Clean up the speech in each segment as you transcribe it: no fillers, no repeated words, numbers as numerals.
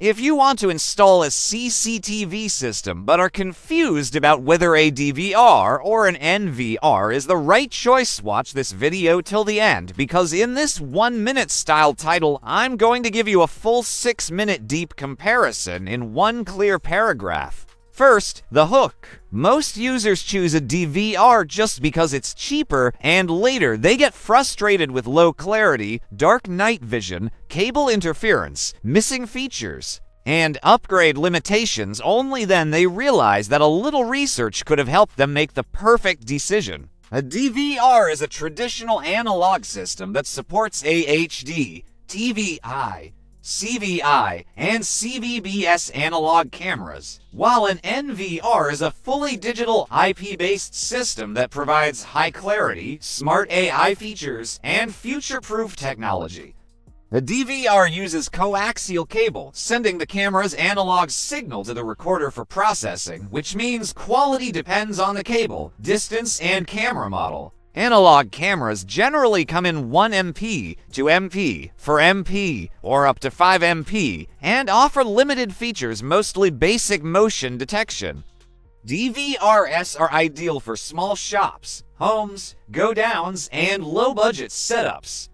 If you want to install a CCTV system but are confused about whether a DVR or an NVR is the right choice, watch this video till the end, because in this 1-minute style title, I'm going to give you a full 6-minute deep comparison in one clear paragraph. First, the hook. Most users choose a DVR just because it's cheaper, and later they get frustrated with low clarity, dark night vision, cable interference, missing features, and upgrade limitations. Only then they realize that a little research could have helped them make the perfect decision. A DVR is a traditional analog system that supports AHD, TVI, CVI, and CVBS analog cameras, while an NVR is a fully digital IP-based system that provides high clarity, smart AI features, and future-proof technology. A DVR uses coaxial cable, sending the camera's analog signal to the recorder for processing, which means quality depends on the cable, distance, and camera model. Analog cameras generally come in 1 MP, 2 MP, 4 MP, or up to 5 MP, and offer limited features, mostly basic motion detection. DVRs are ideal for small shops, homes, go-downs, and low-budget setups.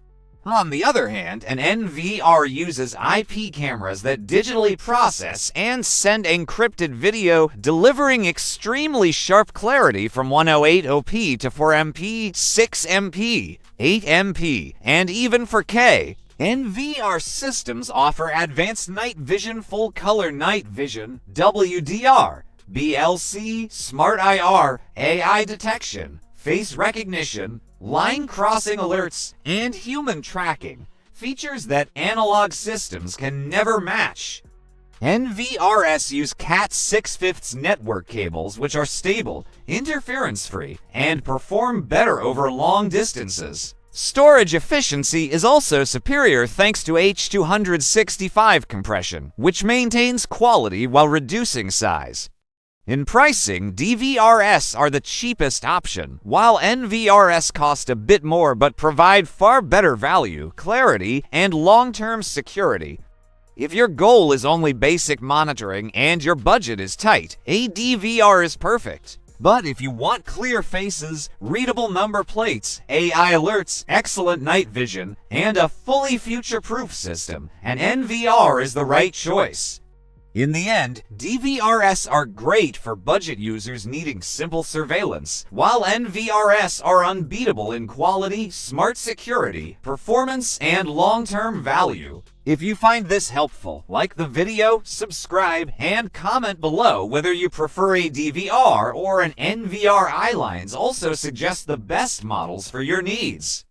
On the other hand, an NVR uses IP cameras that digitally process and send encrypted video, delivering extremely sharp clarity from 108p to 4MP, 6MP, 8MP, and even 4K. NVR systems offer advanced night vision, full-color night vision, WDR, BLC, Smart IR, AI detection, face recognition, line crossing alerts, and human tracking, features that analog systems can never match. NVRs use Cat 6/5 network cables, which are stable, interference-free, and perform better over long distances. Storage efficiency is also superior thanks to H265 compression, which maintains quality while reducing size. In pricing, DVRs are the cheapest option, while NVRs cost a bit more but provide far better value, clarity, and long-term security. If your goal is only basic monitoring and your budget is tight, a DVR is perfect. But if you want clear faces, readable number plates, AI alerts, excellent night vision, and a fully future-proof system, an NVR is the right choice. In the end, DVRs are great for budget users needing simple surveillance, while NVRs are unbeatable in quality, smart security, performance, and long-term value. If you find this helpful, like the video, subscribe, and comment below whether you prefer a DVR or an NVR. iLines also suggest the best models for your needs.